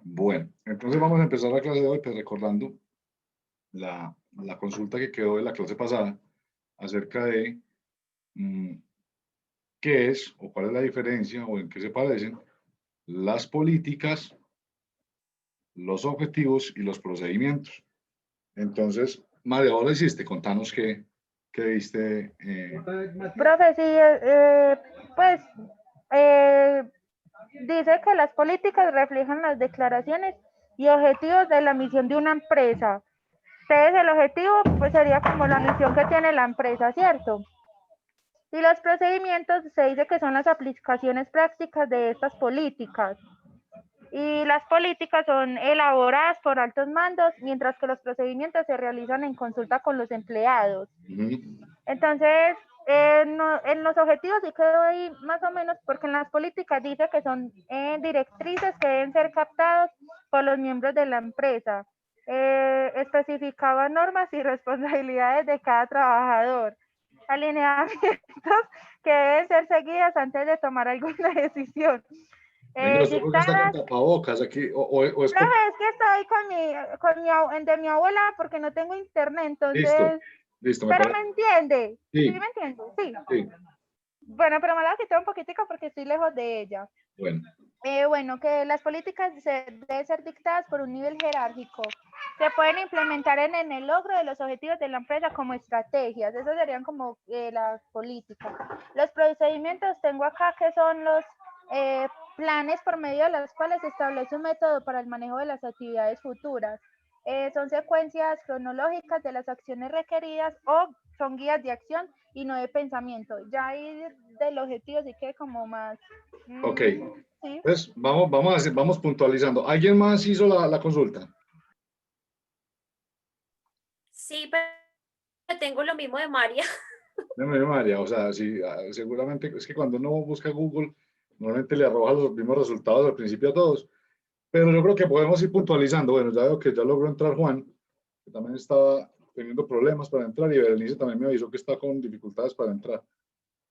Bueno, entonces vamos a empezar la clase de hoy pues, recordando la consulta que quedó de la clase pasada acerca de qué es o cuál es la diferencia o en qué se parecen las políticas, los objetivos y los procedimientos. Entonces, María, ahora hiciste, contanos qué viste. Profe, sí, pues eh, dice que las políticas reflejan las declaraciones y objetivos de la misión de una empresa. Entonces, el objetivo pues sería como la misión que tiene la empresa, ¿cierto? Y los procedimientos se dice que son las aplicaciones prácticas de estas políticas. Y las políticas son elaboradas por altos mandos, mientras que los procedimientos se realizan en consulta con los empleados. Entonces, en los objetivos sí quedó ahí más o menos, porque en las políticas dice que son directrices que deben ser captados por los miembros de la empresa. Especificaba normas y responsabilidades de cada trabajador, alineamientos que deben ser seguidas antes de tomar alguna decisión. Venga, usted porque está con Dictadas. tapabocas aquí, o es por... Profe, es que estoy de mi abuela porque no tengo internet, Listo, entonces, listo, me pero parece. me entiende, ¿sí Sí, me entiende? Sí. sí, Bueno, pero me la voy a quitar un poquitico porque estoy lejos de ella. bueno. Bueno, que las políticas deben ser dictadas por un nivel jerárquico. Se pueden implementar en el logro de los objetivos de la empresa como estrategias. Esas serían como las políticas. Los procedimientos tengo acá que son los planes por medio de los cuales se establece un método para el manejo de las actividades futuras. Son secuencias cronológicas de las acciones requeridas o son guías de acción y no de pensamiento. Ya ahí del objetivo sí que como más... Ok, sí. pues vamos puntualizando. ¿Alguien más hizo la consulta? Sí, pero tengo lo mismo de María. De María, o sea, sí, seguramente es que cuando uno busca Google, normalmente le arroja los mismos resultados al principio a todos, pero yo creo que podemos ir puntualizando. Bueno, ya veo que ya logró entrar Juan, que también estaba teniendo problemas para entrar, y Berenice también me avisó que está con dificultades para entrar.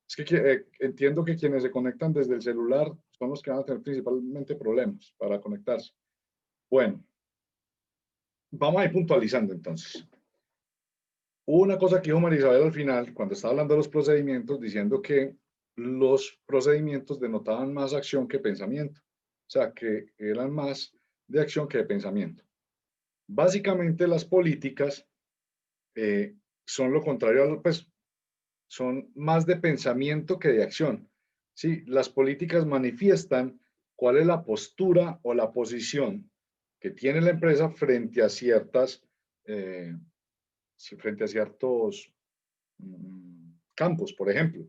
Es que entiendo que quienes se conectan desde el celular son los que van a tener principalmente problemas para conectarse. Bueno, vamos a ir puntualizando entonces. Hubo una cosa que dijo María Isabel al final, cuando estaba hablando de los procedimientos, diciendo que los procedimientos denotaban más acción que pensamiento. O sea, que eran más de acción que de pensamiento. Básicamente las políticas son lo contrario, pues son más de pensamiento que de acción. Sí, las políticas manifiestan cuál es la postura o la posición que tiene la empresa frente a frente a ciertos campos. Por ejemplo,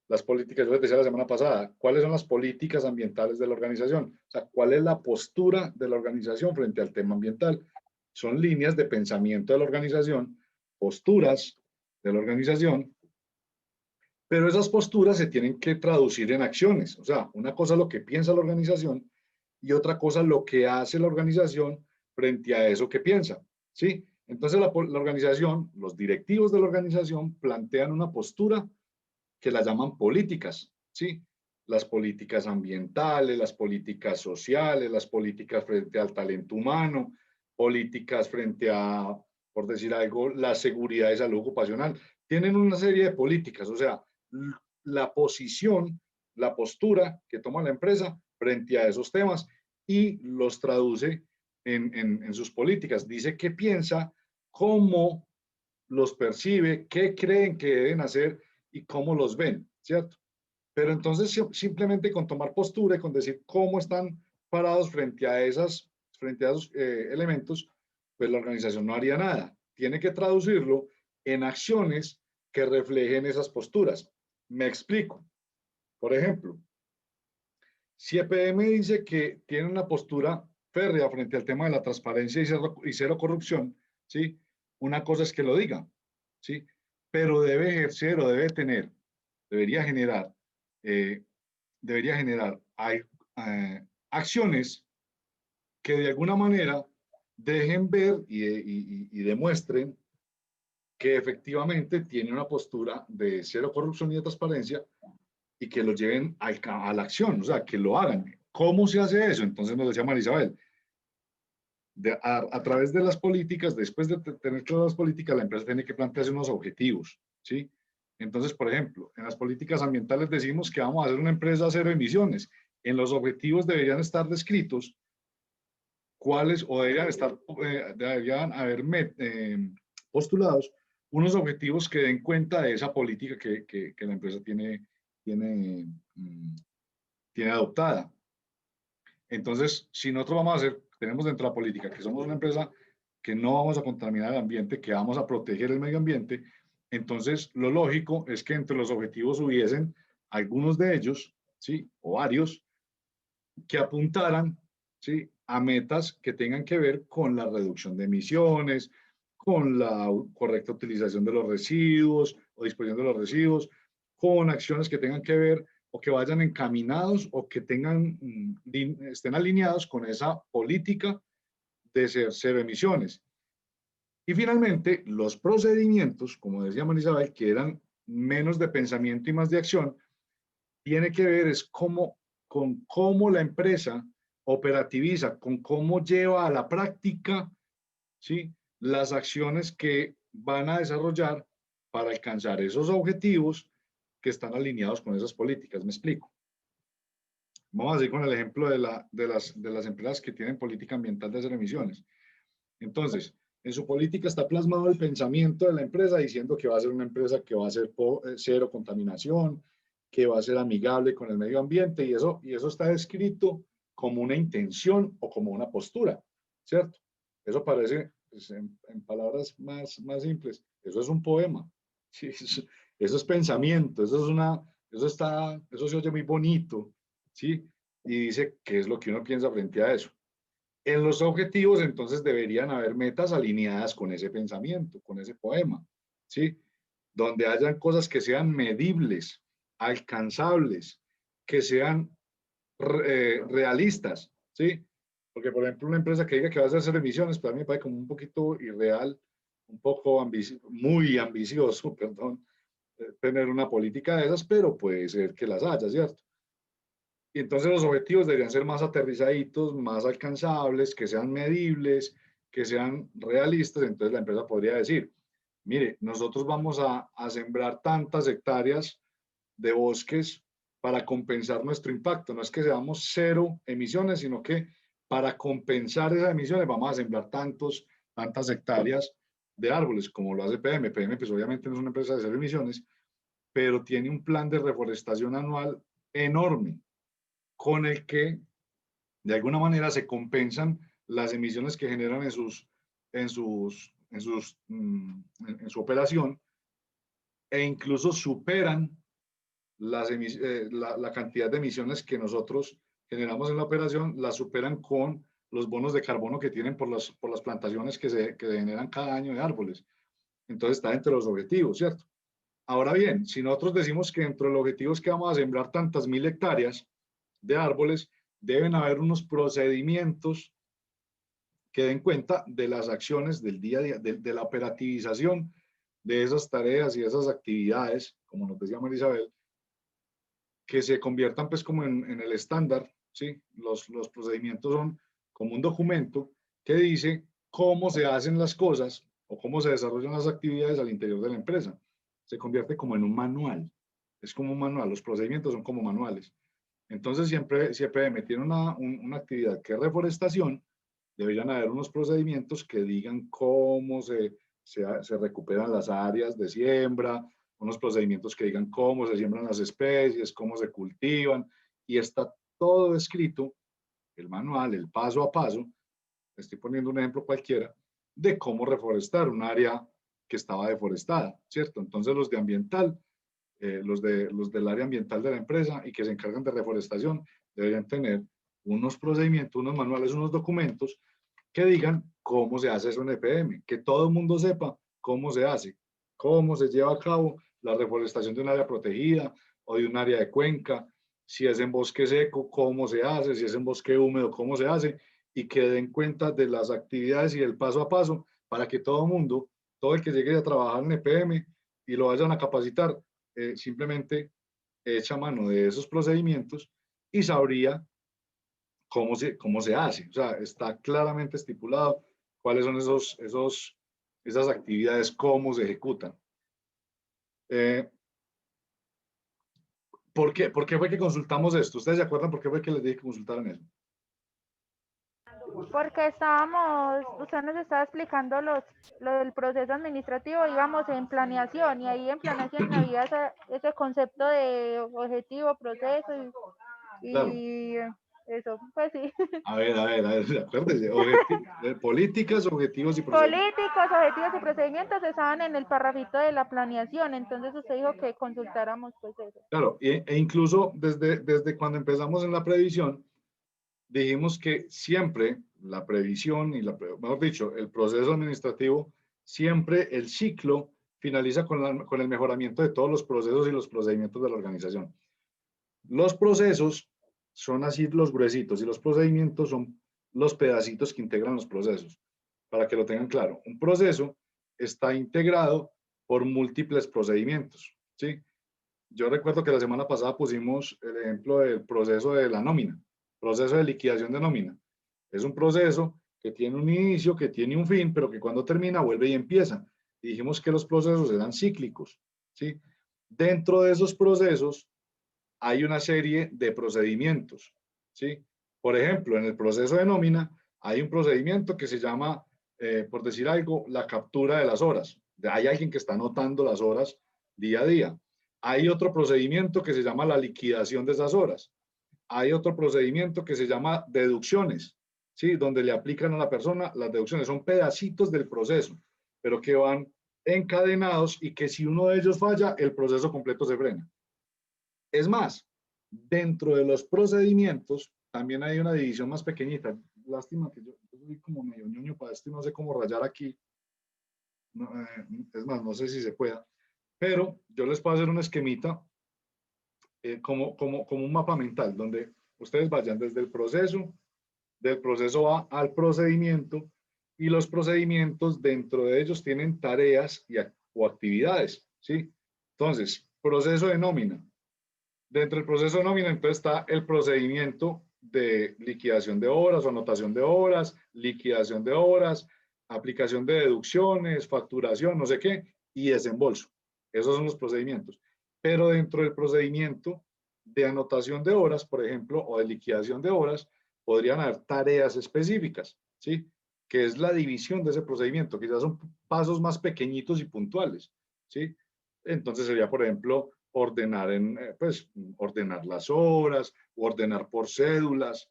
las políticas, yo les decía la semana pasada, ¿cuáles son las políticas ambientales de la organización? O sea, ¿cuál es la postura de la organización frente al tema ambiental? Son líneas de pensamiento de la organización, posturas de la organización, pero esas posturas se tienen que traducir en acciones. O sea, una cosa es lo que piensa la organización y otra cosa lo que hace la organización frente a eso que piensa. ¿Sí? Entonces la organización, los directivos de la organización plantean una postura que la llaman políticas, ¿sí? Las políticas ambientales, las políticas sociales, las políticas frente al talento humano, políticas frente a, por decir algo, la seguridad de salud ocupacional. Tienen una serie de políticas, o sea, la posición, la postura que toma la empresa frente a esos temas y los traduce en sus políticas. Dice qué piensa, cómo los percibe, qué creen que deben hacer y cómo los ven, ¿cierto? Pero entonces simplemente con tomar postura y con decir cómo están parados frente a esos elementos, pues la organización no haría nada. Tiene que traducirlo en acciones que reflejen esas posturas. Me explico. Por ejemplo, si EPM dice que tiene una postura férrea frente al tema de la transparencia y cero corrupción, ¿sí? Una cosa es que lo diga, ¿sí? Pero debe ejercer o debería generar, eh, hay, acciones que de alguna manera dejen ver y demuestren que efectivamente tiene una postura de cero corrupción y de transparencia y que lo lleven a la acción, o sea, que lo hagan. ¿Cómo se hace eso? Entonces nos decía María Isabel, A través de las políticas, después de tener todas las políticas, la empresa tiene que plantearse unos objetivos, ¿sí? Entonces, por ejemplo, en las políticas ambientales decimos que vamos a hacer una empresa cero emisiones. En los objetivos deberían estar descritos cuáles, o deberían haber postulados unos objetivos que den cuenta de esa política que la empresa tiene adoptada. Entonces, si nosotros vamos a hacer, tenemos dentro de la política que somos una empresa que no vamos a contaminar el ambiente, que vamos a proteger el medio ambiente, entonces lo lógico es que entre los objetivos hubiesen algunos de ellos, ¿sí? O varios, que apuntaran, ¿sí? A metas que tengan que ver con la reducción de emisiones, con la correcta utilización de los residuos o disposición de los residuos, con acciones que tengan que ver o que vayan encaminados o que estén alineados con esa política de cero emisiones. Y finalmente, los procedimientos, como decía María Isabel, que eran menos de pensamiento y más de acción, tiene que ver con cómo la empresa operativiza, con cómo lleva a la práctica, ¿sí? Las acciones que van a desarrollar para alcanzar esos objetivos que están alineados con esas políticas. ¿Me explico? Vamos a seguir con el ejemplo de las empresas que tienen política ambiental de cero emisiones. Entonces, en su política está plasmado el pensamiento de la empresa diciendo que va a ser una empresa que va a ser cero contaminación, que va a ser amigable con el medio ambiente, y eso está descrito como una intención o como una postura, ¿cierto? Eso parece, pues, en palabras más simples, eso es un poema, ¿sí? Eso es pensamiento, eso se oye muy bonito, ¿sí? Y dice qué es lo que uno piensa frente a eso. En los objetivos, entonces, deberían haber metas alineadas con ese pensamiento, con ese poema, ¿sí? Donde hayan cosas que sean medibles, alcanzables, que sean realistas, ¿sí? Porque, por ejemplo, una empresa que diga que va a hacer cero emisiones, para mí me parece como un poquito irreal, un poco muy ambicioso, perdón, tener una política de esas, pero puede ser que las haya, ¿cierto? Y entonces los objetivos deberían ser más aterrizaditos, más alcanzables, que sean medibles, que sean realistas. Entonces la empresa podría decir, mire, nosotros vamos a sembrar tantas hectáreas de bosques para compensar nuestro impacto. No es que seamos cero emisiones, sino que para compensar esas emisiones vamos a sembrar tantas hectáreas de árboles, como lo hace PM. PM, pues obviamente no es una empresa de cero emisiones, pero tiene un plan de reforestación anual enorme, con el que de alguna manera se compensan las emisiones que generan en su operación, e incluso superan la cantidad de emisiones que nosotros generamos en la operación, la superan con los bonos de carbono que tienen por las plantaciones que se generan cada año de árboles. Entonces está entre los objetivos, ¿cierto? Ahora bien, si nosotros decimos que dentro de los objetivos que vamos a sembrar tantas mil hectáreas de árboles, deben haber unos procedimientos que den cuenta de las acciones del día a día, de la operativización de esas tareas y esas actividades, como nos decía María Isabel, que se conviertan pues como en el estándar, ¿sí? Los procedimientos son como un documento que dice cómo se hacen las cosas o cómo se desarrollan las actividades al interior de la empresa. Se convierte como en un manual, es como un manual, los procedimientos son como manuales. Entonces, siempre tiene una actividad que es reforestación, deberían haber unos procedimientos que digan cómo se recuperan las áreas de siembra, unos procedimientos que digan cómo se siembran las especies, cómo se cultivan, y está todo escrito, el manual, el paso a paso, estoy poniendo un ejemplo cualquiera, de cómo reforestar un área que estaba deforestada, ¿cierto? Entonces los de ambiental, los del área ambiental de la empresa y que se encargan de reforestación deberían tener unos procedimientos, unos manuales, unos documentos que digan cómo se hace eso en EPM, que todo el mundo sepa cómo se hace, cómo se lleva a cabo la reforestación de un área protegida o de un área de cuenca, si es en bosque seco, cómo se hace, si es en bosque húmedo, cómo se hace, y que den cuenta de las actividades y el paso a paso para que todo el mundo, todo el que llegue a trabajar en EPM y lo vayan a capacitar, simplemente echa mano de esos procedimientos y sabría cómo se hace. O sea, está claramente estipulado cuáles son esas actividades, cómo se ejecutan. ¿Por qué fue que consultamos esto? ¿Ustedes se acuerdan por qué fue que les dije que consultaran eso? Porque usted nos estaba explicando lo del proceso administrativo, íbamos en planeación y ahí en planeación había ese concepto de objetivo, proceso Claro. y eso, pues sí. A ver, acuérdense. Políticas, objetivos y procedimientos. Políticos, objetivos y procedimientos estaban en el parrafito de la planeación, entonces usted dijo que consultáramos pues eso. Claro, e incluso desde cuando empezamos en la previsión, dijimos que siempre la previsión y mejor dicho, el proceso administrativo, siempre el ciclo finaliza con el mejoramiento de todos los procesos y los procedimientos de la organización. Los procesos son así los gruesitos y los procedimientos son los pedacitos que integran los procesos. Para que lo tengan claro, un proceso está integrado por múltiples procedimientos, ¿sí? Yo recuerdo que la semana pasada pusimos el ejemplo del proceso de la nómina, proceso de liquidación de nómina. Es un proceso que tiene un inicio, que tiene un fin, pero que cuando termina vuelve y empieza. Y dijimos que los procesos eran cíclicos, ¿sí? Dentro de esos procesos hay una serie de procedimientos, ¿sí? Por ejemplo, en el proceso de nómina hay un procedimiento que se llama, por decir algo, la captura de las horas. Hay alguien que está anotando las horas día a día. Hay otro procedimiento que se llama la liquidación de esas horas. Hay otro procedimiento que se llama deducciones, ¿sí? Donde le aplican a la persona las deducciones. Son pedacitos del proceso, pero que van encadenados y que si uno de ellos falla, el proceso completo se frena. Es más, dentro de los procedimientos también hay una división más pequeñita. Lástima que yo soy como medio ñoño para esto y no sé cómo rayar aquí. No, es más, no sé si se pueda. Pero yo les puedo hacer un esquemita como un mapa mental, donde ustedes vayan desde el proceso, del proceso va al procedimiento, y los procedimientos dentro de ellos tienen tareas o actividades, ¿sí? Entonces, proceso de nómina. Dentro del proceso de nómina, entonces está el procedimiento de liquidación de horas o anotación de horas, liquidación de horas, aplicación de deducciones, facturación, no sé qué, y desembolso. Esos son los procedimientos. Pero dentro del procedimiento de anotación de horas, por ejemplo, o de liquidación de horas, podrían haber tareas específicas, ¿sí? Que es la división de ese procedimiento, que ya son pasos más pequeñitos y puntuales, ¿sí? Entonces sería, por ejemplo, ordenar las horas, ordenar por cédulas,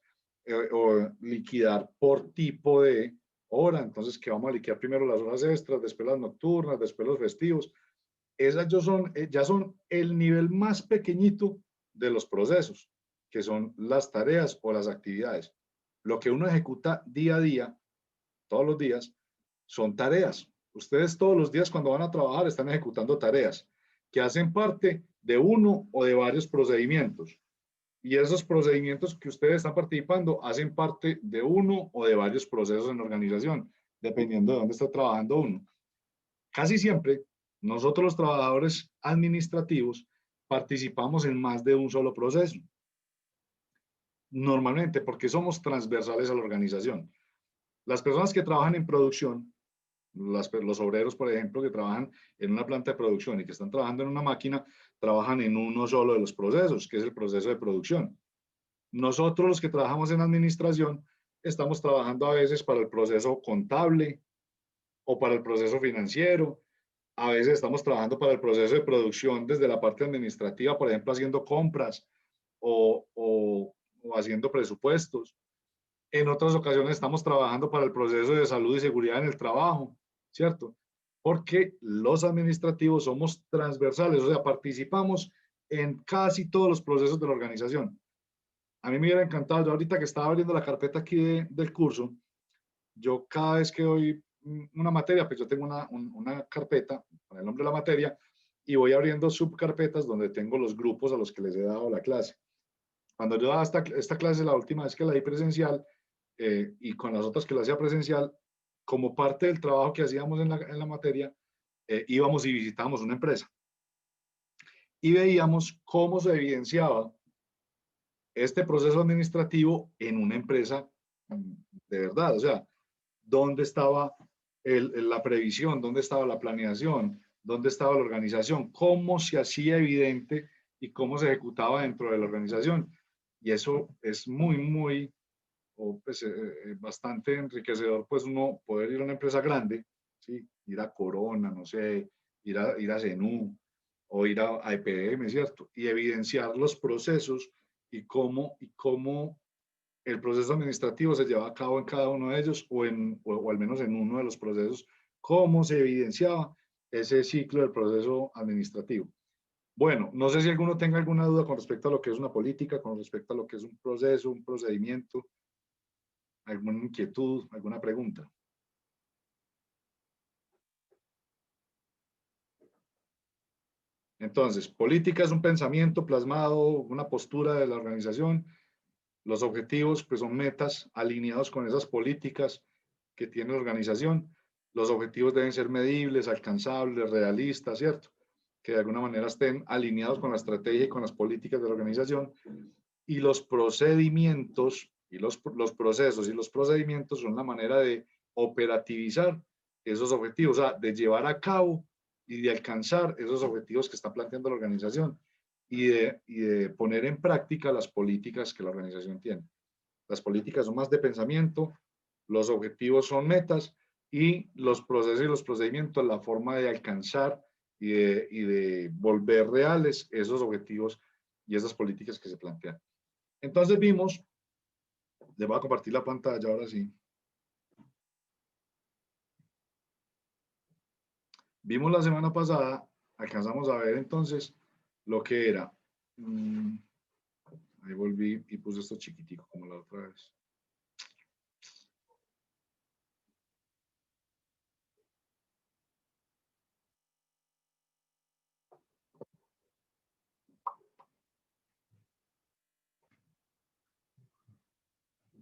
o liquidar por tipo de hora. Entonces, que vamos a liquidar primero las horas extras, después las nocturnas, después los festivos. Esas ya son el nivel más pequeñito de los procesos, que son las tareas o las actividades. Lo que uno ejecuta día a día, todos los días, son tareas. Ustedes todos los días cuando van a trabajar están ejecutando tareas que hacen parte de uno o de varios procedimientos. Y esos procedimientos que ustedes están participando hacen parte de uno o de varios procesos en la organización, dependiendo de dónde está trabajando uno. Casi siempre, nosotros los trabajadores administrativos participamos en más de un solo proceso. Normalmente, porque somos transversales a la organización. Las personas que trabajan en producción, los obreros, por ejemplo, que trabajan en una planta de producción y que están trabajando en una máquina, trabajan en uno solo de los procesos, que es el proceso de producción. Nosotros, los que trabajamos en administración, estamos trabajando a veces para el proceso contable o para el proceso financiero. A veces estamos trabajando para el proceso de producción desde la parte administrativa, por ejemplo, haciendo compras o haciendo presupuestos. En otras ocasiones estamos trabajando para el proceso de salud y seguridad en el trabajo, ¿cierto? Porque los administrativos somos transversales, o sea, participamos en casi todos los procesos de la organización. A mí me hubiera encantado, yo ahorita que estaba abriendo la carpeta aquí del curso, yo cada vez que doy una materia, pues yo tengo una carpeta con el nombre de la materia y voy abriendo subcarpetas donde tengo los grupos a los que les he dado la clase. Cuando yo daba esta clase, la última vez que la di presencial, y con las otras que la hacía presencial, como parte del trabajo que hacíamos en la materia, íbamos y visitábamos una empresa y veíamos cómo se evidenciaba este proceso administrativo en una empresa de verdad. O sea, ¿dónde estaba la previsión? ¿Dónde estaba la planeación? ¿Dónde estaba la organización? ¿Cómo se hacía evidente y cómo se ejecutaba dentro de la organización? Y eso es muy, pues, bastante enriquecedor, pues uno poder ir a una empresa grande, ¿sí? Ir a Corona, no sé, ir a Zenú o ir a EPM, ¿cierto? Y evidenciar los procesos y cómo el proceso administrativo se lleva a cabo en cada uno de ellos o al menos en uno de los procesos, cómo se evidenciaba ese ciclo del proceso administrativo. Bueno, no sé si alguno tenga alguna duda con respecto a lo que es una política, con respecto a lo que es un proceso, un procedimiento, alguna inquietud, alguna pregunta. Entonces, política es un pensamiento plasmado, una postura de la organización. Los objetivos, pues, son metas alineados con esas políticas que tiene la organización. Los objetivos deben ser medibles, alcanzables, realistas, ¿cierto? Que de alguna manera estén alineados con la estrategia y con las políticas de la organización. Y los procedimientos y los procesos y los procedimientos son la manera de operativizar esos objetivos, o sea, de llevar a cabo y de alcanzar esos objetivos que está planteando la organización y de poner en práctica las políticas que la organización tiene. Las políticas son más de pensamiento, los objetivos son metas y los procesos y los procedimientos la forma de alcanzar y de volver reales esos objetivos y esas políticas que se plantean. Entonces vimos, les voy a compartir la pantalla ahora sí. Vimos la semana pasada, alcanzamos a ver entonces lo que era. Ahí volví y puse esto chiquitico como la otra vez.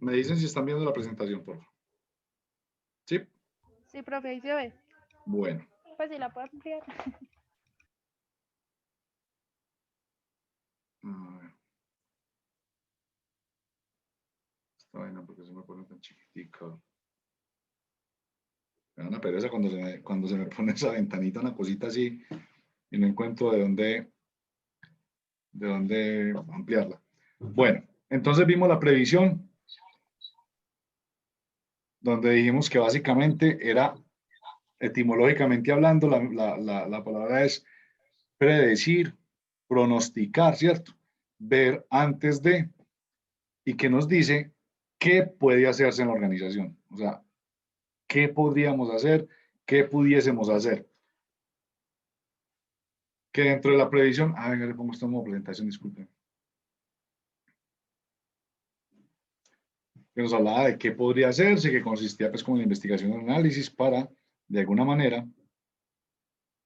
Me dicen si están viendo la presentación, por favor. ¿Sí? Sí, profe, ahí se ve. Bueno. Pues si la puedo ampliar. A ver. Esta vaina porque se me pone tan chiquitica. Me da una pereza cuando se me pone esa ventanita, una cosita así, y no encuentro de dónde ampliarla. Bueno, entonces vimos la previsión, donde dijimos que básicamente era, etimológicamente hablando, la palabra es predecir, pronosticar, ¿cierto? Ver antes de, y que nos dice qué puede hacerse en la organización. O sea, qué podríamos hacer, qué pudiésemos hacer. Que dentro de la previsión, venga, le pongo esta nueva presentación, disculpen. Que nos hablaba de qué podría hacerse, que consistía pues como en investigación y análisis para, de alguna manera,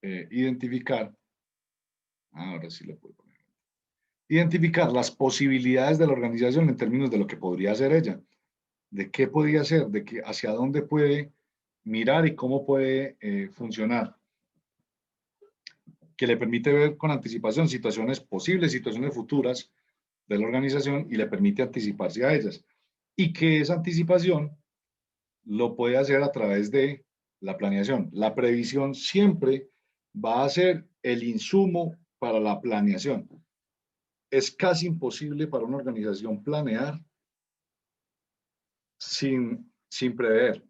identificar, ahora sí lo puedo poner, identificar las posibilidades de la organización en términos de lo que podría hacer ella, de qué podría hacer, de qué, hacia dónde puede mirar y cómo puede funcionar, que le permite ver con anticipación situaciones posibles, situaciones futuras de la organización y le permite anticiparse a ellas. Y que esa anticipación lo puede hacer a través de la planeación. La previsión siempre va a ser el insumo para la planeación. Es casi imposible para una organización planear sin prever.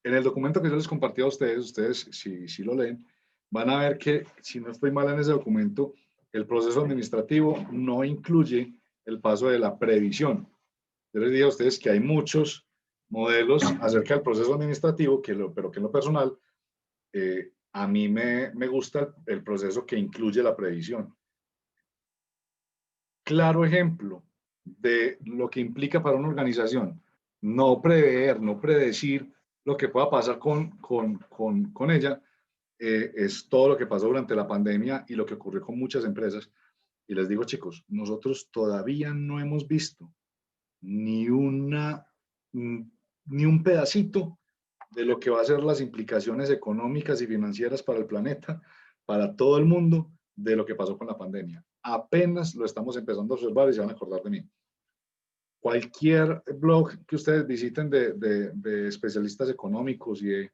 En el documento que yo les compartí a ustedes si lo leen, van a ver que, si no estoy mal en ese documento, el proceso administrativo no incluye el paso de la previsión. Yo les dije a ustedes que hay muchos modelos acerca del proceso administrativo, pero que en lo personal, a mí me gusta el proceso que incluye la previsión. Claro ejemplo de lo que implica para una organización no prever, no predecir lo que pueda pasar con ella, es todo lo que pasó durante la pandemia y lo que ocurrió con muchas empresas. Y les digo, chicos, nosotros todavía no hemos visto ni un pedacito de lo que va a ser las implicaciones económicas y financieras para el planeta, para todo el mundo, de lo que pasó con la pandemia. apenas lo estamos empezando a observar y se van a acordar de mí. Cualquier blog que ustedes visiten de especialistas económicos y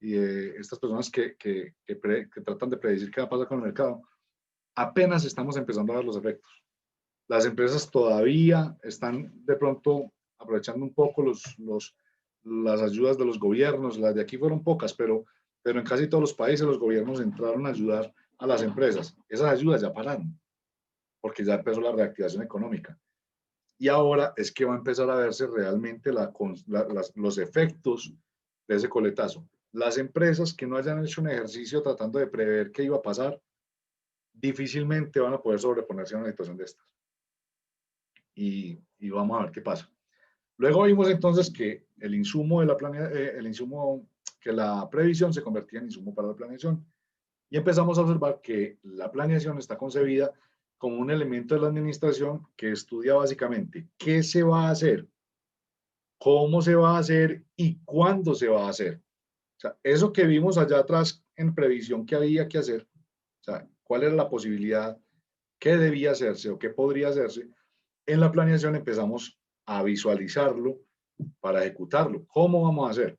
de estas personas que tratan de predecir qué va a pasar con el mercado, apenas estamos empezando a ver los efectos. Las empresas todavía están de pronto aprovechando un poco las ayudas de los gobiernos. Las de aquí fueron pocas, pero en casi todos los países los gobiernos entraron a ayudar a las empresas. Esas ayudas ya pararon, porque ya empezó la reactivación económica. Y ahora es que va a empezar a verse realmente los efectos de ese coletazo. Las empresas que no hayan hecho un ejercicio tratando de prever qué iba a pasar, difícilmente van a poder sobreponerse a una situación de estas. Y vamos a ver qué pasa. Luego vimos entonces que el insumo que la previsión se convertía en insumo para la planeación. Y empezamos a observar que la planeación está concebida como un elemento de la administración que estudia básicamente qué se va a hacer, cómo se va a hacer y cuándo se va a hacer. O sea, eso que vimos allá atrás en previsión que había que hacer, o sea, cuál era la posibilidad, qué debía hacerse o qué podría hacerse, en la planeación empezamos a visualizarlo para ejecutarlo. ¿Cómo vamos a hacer?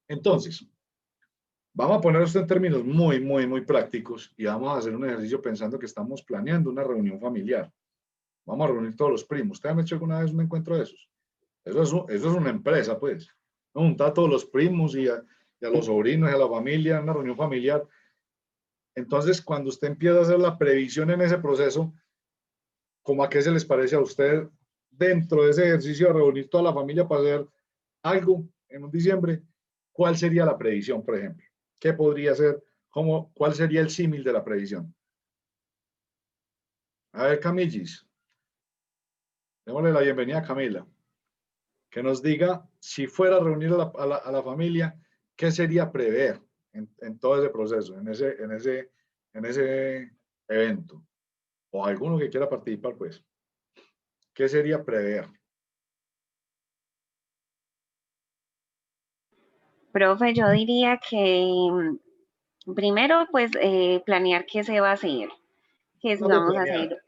Entonces, vamos a poner esto en términos muy prácticos y vamos a hacer un ejercicio pensando que estamos planeando una reunión familiar. Vamos a reunir todos los primos. ¿Ustedes han hecho alguna vez un encuentro de esos? Eso es una empresa, pues. ¿No? Juntar a todos los primos y a los sobrinos y a la familia, una reunión familiar. Entonces, cuando usted empieza a hacer la previsión en ese proceso, ¿cómo a qué se les parece a usted dentro de ese ejercicio de reunir toda la familia para hacer algo en un diciembre? ¿Cuál sería la previsión, por ejemplo? ¿Qué podría ser? ¿Cuál sería el símil de la previsión? A ver, Camillis, démosle la bienvenida a Camila. Que nos diga, si fuera a reunir a la familia, ¿qué sería prever en todo ese proceso, en ese evento? O alguno que quiera participar, pues. ¿Qué sería prever? Profe, yo diría que primero, pues, planear qué se va a hacer, qué Hablando de vamos a planear. hacer.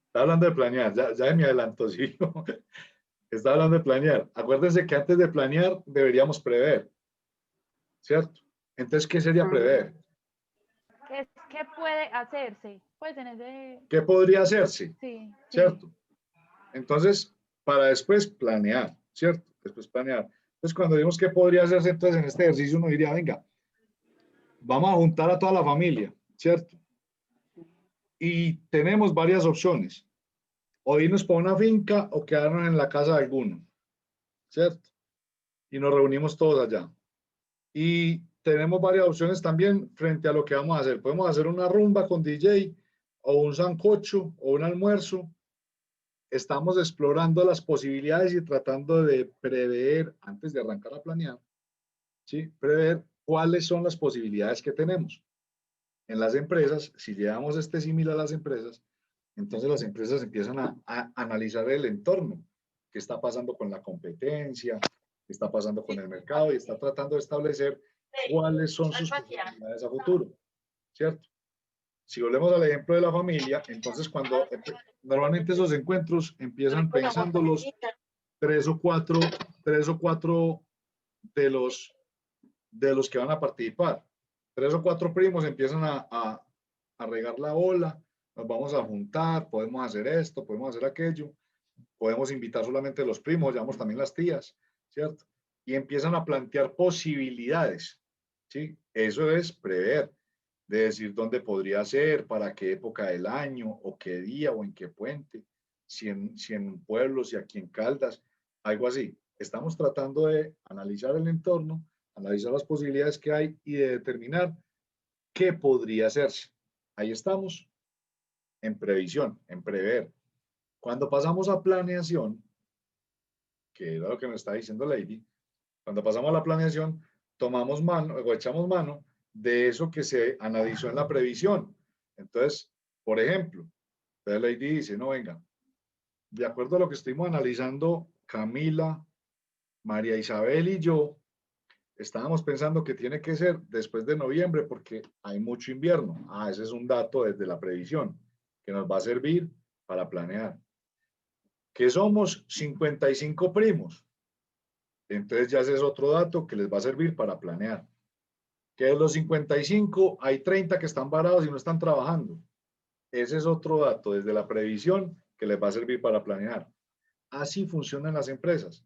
Está hablando de planear, ya me adelanto, sí. Está hablando de planear. Acuérdense que antes de planear deberíamos prever, ¿cierto? Entonces, ¿qué sería prever? ¿Qué puede hacerse? Pues en ese... ¿Qué podría hacerse? Sí, ¿Cierto? Entonces, para después planear, ¿cierto? Después planear. Entonces, cuando digamos qué podría hacerse, entonces en este ejercicio uno diría, venga, vamos a juntar a toda la familia, ¿cierto? Y tenemos varias opciones. O irnos para una finca o quedarnos en la casa de alguno, ¿cierto? Y nos reunimos todos allá. Y tenemos varias opciones también frente a lo que vamos a hacer. Podemos hacer una rumba con DJ o un sancocho o un almuerzo. Estamos explorando las posibilidades y tratando de prever, antes de arrancar a planear, ¿sí? Prever cuáles son las posibilidades que tenemos. En las empresas, si llevamos este símil a las empresas, entonces las empresas empiezan a analizar el entorno, qué está pasando con la competencia, qué está pasando con el mercado y está tratando de establecer cuáles son sus posibilidades a futuro, ¿cierto? Si volvemos al ejemplo de la familia, entonces cuando normalmente esos encuentros empiezan pensándolos tres o cuatro de los que van a participar. 3 o 4 primos empiezan a regar la ola, nos vamos a juntar, podemos hacer esto, podemos hacer aquello, podemos invitar solamente a los primos, llamamos también las tías, ¿cierto? Y empiezan a plantear posibilidades, ¿sí? Eso es prever, de decir dónde podría ser, para qué época del año, o qué día, o en qué puente, si en pueblos, si aquí en Caldas, algo así. Estamos tratando de analizar el entorno, analizar las posibilidades que hay y de determinar qué podría hacerse. Ahí estamos, en previsión, en prever. Cuando pasamos a planeación, que era lo que me está diciendo Lady, cuando pasamos a la planeación, tomamos mano o echamos mano de eso que se analizó en la previsión. Entonces, por ejemplo, entonces Lady dice, no, venga, de acuerdo a lo que estuvimos analizando, Camila, María Isabel y yo, estábamos pensando que tiene que ser después de noviembre porque hay mucho invierno. Ese es un dato desde la previsión, que nos va a servir para planear. Que somos 55 primos. Entonces ya ese es otro dato que les va a servir para planear. Que de los 55 hay 30 que están varados y no están trabajando. Ese es otro dato desde la previsión que les va a servir para planear. Así funcionan las empresas.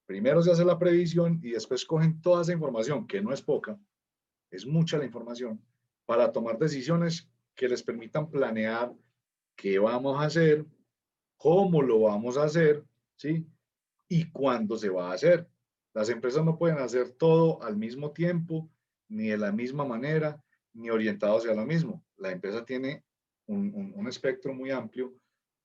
Primero se hace la previsión y después cogen toda esa información, que no es poca, es mucha la información, para tomar decisiones que les permitan planear qué vamos a hacer, cómo lo vamos a hacer, ¿sí? Y cuándo se va a hacer. Las empresas no pueden hacer todo al mismo tiempo, ni de la misma manera, ni orientados hacia lo mismo. La empresa tiene un espectro muy amplio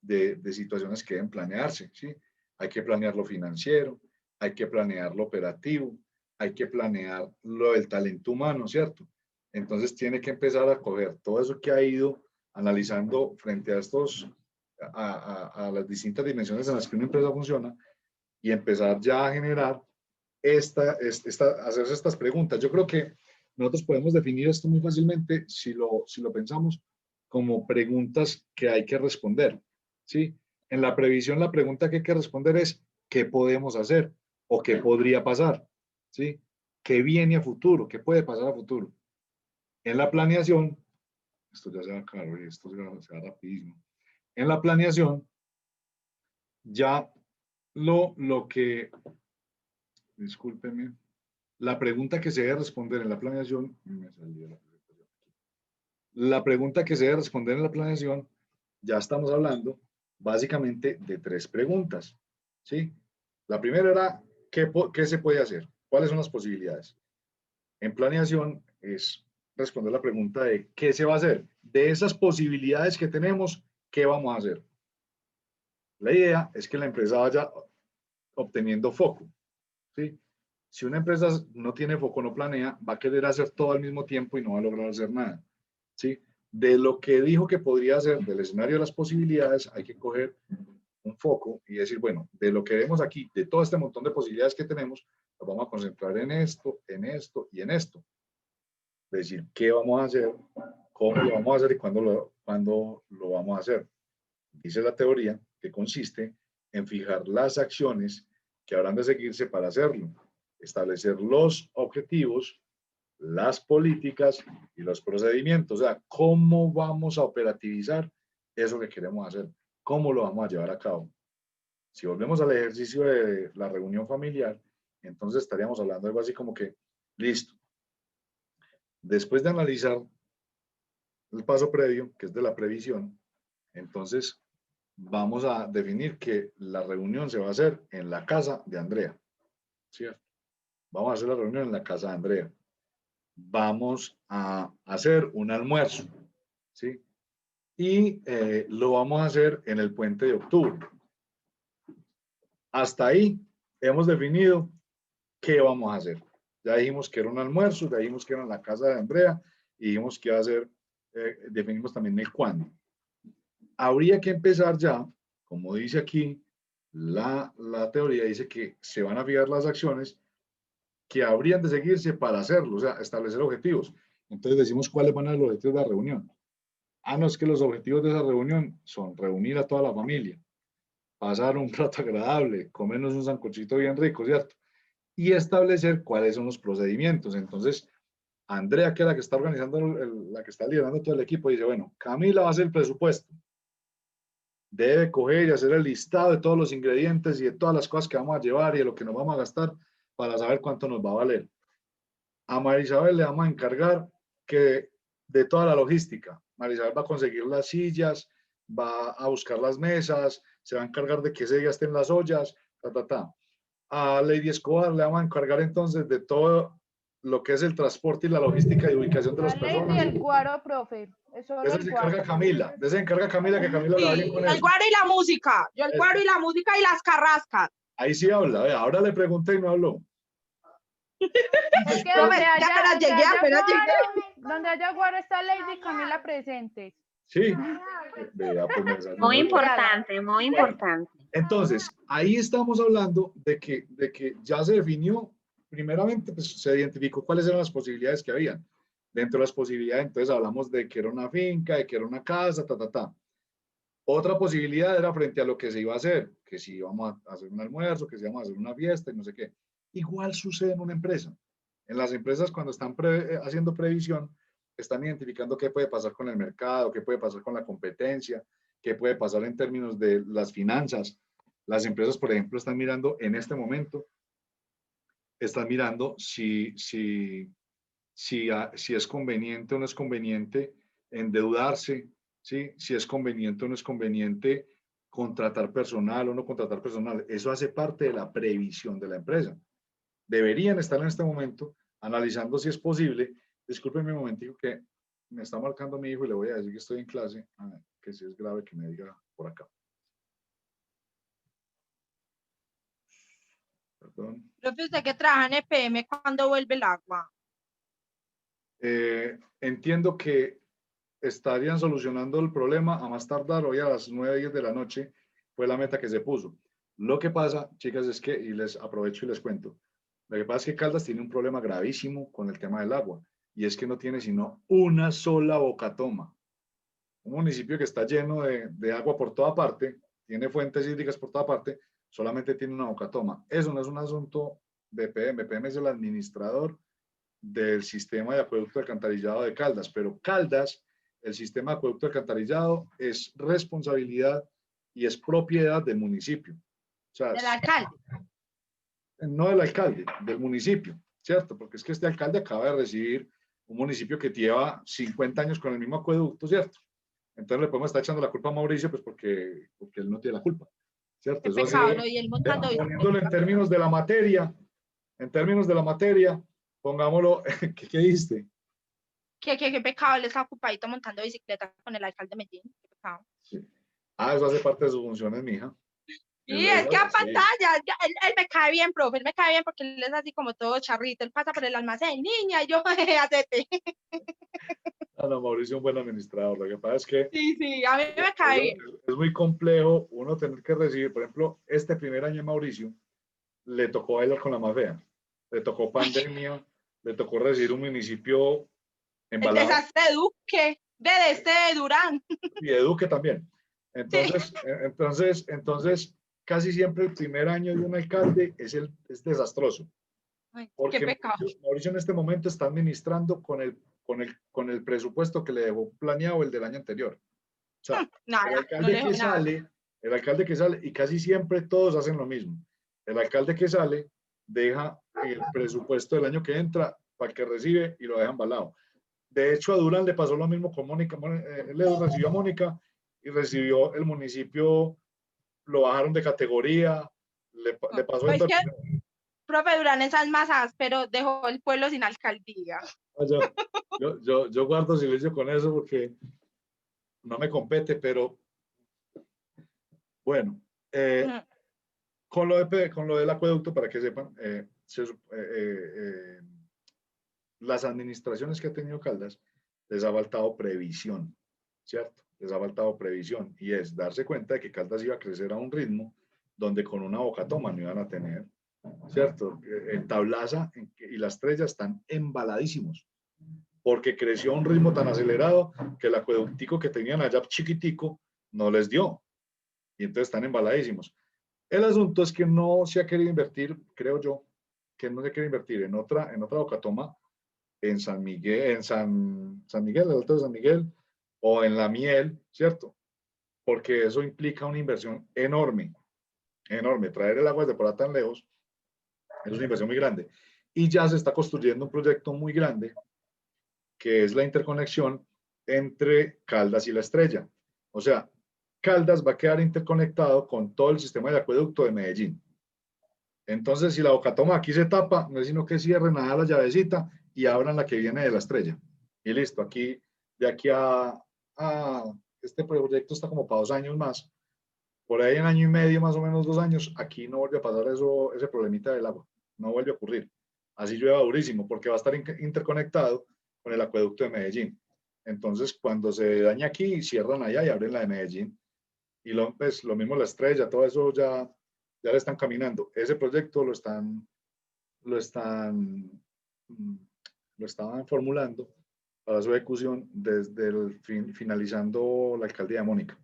de situaciones que deben planearse, ¿sí? Hay que planear lo financiero, hay que planear lo operativo, hay que planear lo del talento humano, ¿cierto? Entonces tiene que empezar a coger todo eso que ha ido analizando frente a a las distintas dimensiones en las que una empresa funciona y empezar ya a generar hacerse estas preguntas. Yo creo que nosotros podemos definir esto muy fácilmente si lo pensamos como preguntas que hay que responder, ¿sí? En la previsión, la pregunta que hay que responder es ¿qué podemos hacer? ¿O qué podría pasar? ¿Sí? ¿Qué viene a futuro? ¿Qué puede pasar a futuro? En la planeación, esto ya se va claro, esto se va rapidísimo. En la planeación, ya lo que, discúlpeme, la pregunta que se debe responder en la planeación, la pregunta que se debe responder en la planeación, ya estamos hablando básicamente de 3 preguntas, ¿sí? La primera era, ¿qué se puede hacer? ¿Cuáles son las posibilidades? En planeación es responder la pregunta de ¿qué se va a hacer? De esas posibilidades que tenemos, ¿qué vamos a hacer? La idea es que la empresa vaya obteniendo foco, ¿sí? Si una empresa no tiene foco, no planea, va a querer hacer todo al mismo tiempo y no va a lograr hacer nada, ¿sí? De lo que dijo que podría hacer, del escenario de las posibilidades, hay que coger un foco y decir, bueno, de lo que vemos aquí, de todo este montón de posibilidades que tenemos, nos vamos a concentrar en esto y en esto. Es decir, ¿qué vamos a hacer? ¿Cómo lo vamos a hacer? ¿Y cuándo lo vamos a hacer? Dice la teoría que consiste en fijar las acciones que habrán de seguirse para hacerlo, establecer los objetivos, las políticas y los procedimientos. O sea, ¿cómo vamos a operativizar eso que queremos hacer? ¿Cómo lo vamos a llevar a cabo? Si volvemos al ejercicio de la reunión familiar, entonces estaríamos hablando de algo así como que, listo, después de analizar el paso previo, que es de la previsión, entonces vamos a definir que la reunión se va a hacer en la casa de Andrea, ¿cierto? Vamos a hacer la reunión en la casa de Andrea. Vamos a hacer un almuerzo, ¿sí? Y lo vamos a hacer en el puente de octubre. Hasta ahí hemos definido qué vamos a hacer. Ya dijimos que era un almuerzo, ya dijimos que era en la casa de Andrea y dijimos que iba a ser, definimos también el cuándo. Habría que empezar ya, como dice aquí, la teoría dice que se van a fijar las acciones que habrían de seguirse para hacerlo, o sea, establecer objetivos. Entonces decimos cuáles van a ser los objetivos de la reunión. Ah, no, es que los objetivos de esa reunión son reunir a toda la familia, pasar un rato agradable, comernos un sancochito bien rico, ¿cierto? Y establecer cuáles son los procedimientos. Entonces, Andrea, que es la que está organizando, la que está liderando todo el equipo, dice, bueno, Camila va a hacer el presupuesto. Debe coger y hacer el listado de todos los ingredientes y de todas las cosas que vamos a llevar y de lo que nos vamos a gastar para saber cuánto nos va a valer. A María Isabel le vamos a encargar de toda la logística. María Isabel va a conseguir las sillas, va a buscar las mesas, se va a encargar de que ese día estén las ollas, A Lady Escobar le vamos a encargar entonces de todo lo que es el transporte y la logística y ubicación de las personas. Lady el guaro, profe. De eso se encarga Camila. De eso se encarga Camila, que Camila le va bien con eso. El guaro y la música. Yo el guaro y la música y las carrascas. Ahí sí habla. Vea, ahora le pregunté y no habló. Es que donde haya guaro está Lady Camila presente. Sí. Vea, pues muy importante, muy importante. Entonces, ahí estamos hablando de que ya se definió, primeramente, pues se identificó cuáles eran las posibilidades que habían. Dentro de las posibilidades, entonces hablamos de que era una finca, de que era una casa, ta, ta, ta. Otra posibilidad era frente a lo que se iba a hacer, que si íbamos a hacer un almuerzo, que si íbamos a hacer una fiesta y no sé qué. Igual sucede en una empresa. En las empresas, cuando están haciendo previsión, están identificando qué puede pasar con el mercado, qué puede pasar con la competencia, qué puede pasar en términos de las finanzas. Las empresas, por ejemplo, están mirando en este momento, están mirando si es conveniente o no es conveniente endeudarse, ¿sí? Si es conveniente o no es conveniente contratar personal o no contratar personal. Eso hace parte de la previsión de la empresa. Deberían estar en este momento analizando si es posible. Discúlpenme un momentico que me está marcando mi hijo y le voy a decir que estoy en clase, que si es grave que me diga por acá. Perdón. Profe, usted que trabaja en EPM, ¿cuándo vuelve el agua? Entiendo que estarían solucionando el problema a más tardar hoy a las 9:10 de la noche, fue la meta que se puso. Lo que pasa, chicas, es que, y les aprovecho y les cuento, lo que pasa es que Caldas tiene un problema gravísimo con el tema del agua, y es que no tiene sino una sola bocatoma. Un municipio que está lleno de agua por toda parte, tiene fuentes hídricas por toda parte, solamente tiene una bocatoma. Eso no es un asunto de PM. PM es el administrador del sistema de acueducto de alcantarillado de Caldas, pero Caldas, el sistema de acueducto de alcantarillado es responsabilidad y es propiedad del municipio. O sea, Del alcalde. no del alcalde, del municipio, ¿cierto? Porque es que este alcalde acaba de recibir un municipio que lleva 50 años con el mismo acueducto, ¿cierto? Entonces le podemos estar echando la culpa a Mauricio, pues porque él no tiene la culpa, ¿cierto? Qué Eso pecado, hace, ¿no? Y él montando poniéndolo bicicleta. en términos de la materia, pongámoslo, ¿qué diste? Qué pecado, él está ocupadito montando bicicleta con el alcalde de Medellín. Qué pecado. Sí. Eso hace parte de sus funciones, mija. Y es que a Sí. pantalla, él me cae bien, profe, él me cae bien porque él es así como todo charrito, él pasa por el almacén, niña, y yo, hacete. No, Mauricio es un buen administrador. Lo que pasa es que Sí, a mí me cae bien. es muy complejo uno tener que recibir, por ejemplo, este primer año de Mauricio, le tocó bailar con la más fea. Le tocó pandemia, le tocó recibir un municipio El embalado. desastre de Duque, de Durán. Y de Duque también. Entonces, entonces, casi siempre el primer año de un alcalde es desastroso. Ay, qué Porque pecado. Mauricio en este momento está administrando con el presupuesto que le dejó planeado el del año anterior. O sea, Nada, el no alcalde le que dejo nada. sale, el alcalde que sale, y casi siempre todos hacen lo mismo. El alcalde que sale deja el presupuesto del año que entra para el que recibe y lo deja embalado. De hecho, a Durán le pasó lo mismo con Mónica. Él recibió a Mónica y recibió el municipio, lo bajaron de categoría, le pasó Pues esto. que, profe Durán es más áspero, dejó el pueblo sin alcaldía. Yo guardo silencio con eso porque no me compete, pero bueno, con lo del acueducto, para que sepan, las administraciones que ha tenido Caldas les ha faltado previsión, ¿cierto? Les ha faltado previsión y es darse cuenta de que Caldas iba a crecer a un ritmo donde con una bocatoma no iban a tener, ¿cierto? En Tablaza y La Estrella están embaladísimos porque creció a un ritmo tan acelerado que el acueductico que tenían allá chiquitico no les dio y entonces están embaladísimos. El asunto es que no se ha querido invertir, creo yo, que no se quiere invertir en otra bocatoma en San Miguel, el Alto de San Miguel, o en La Miel, ¿cierto? Porque eso implica una inversión enorme, enorme. Traer el agua de por ahí tan lejos es una inversión muy grande. Y ya se está construyendo un proyecto muy grande, que es la interconexión entre Caldas y La Estrella. O sea, Caldas va a quedar interconectado con todo el sistema de acueducto de Medellín. Entonces, si la bocatoma aquí se tapa, no es sino que cierren nada la llavecita y abran la que viene de La Estrella. Y listo, de aquí a este proyecto está como para 2 años más. Por ahí en año y medio, más o menos 2 años, aquí no vuelve a pasar ese problemita del agua. No vuelve a ocurrir. Así llueva durísimo, porque va a estar interconectado con el acueducto de Medellín. Entonces, cuando se daña aquí, cierran allá y abren la de Medellín. Y pues, lo mismo La Estrella, todo eso ya le están caminando. Ese proyecto lo estaban formulando para su ejecución desde el finalizando la alcaldía de Mónica.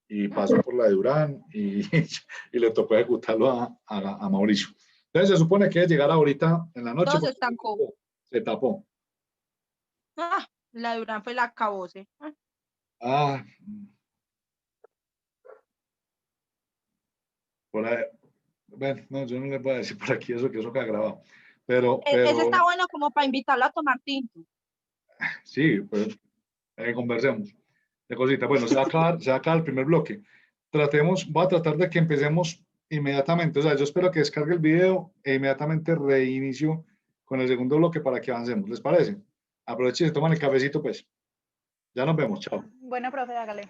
Y pasó por la de Durán y le tocó ejecutarlo a Mauricio. Entonces se supone que llegar ahorita en la noche. Todo se estancó. Se tapó. Ah, la de Durán fue la acabose. Ah. Por ahí, bueno, no, yo no le voy a decir por aquí eso, que eso queda grabado. Pero Ese está bueno como para invitarlo a tomar tinto. Sí, pues conversemos de cositas. Bueno, se va a acabar el primer bloque. Voy a tratar de que empecemos inmediatamente. O sea, yo espero que descargue el video e inmediatamente reinicio con el segundo bloque para que avancemos. ¿Les parece? Aprovechen y se toman el cafecito, pues. Ya nos vemos. Chao. Bueno, profe, hágale.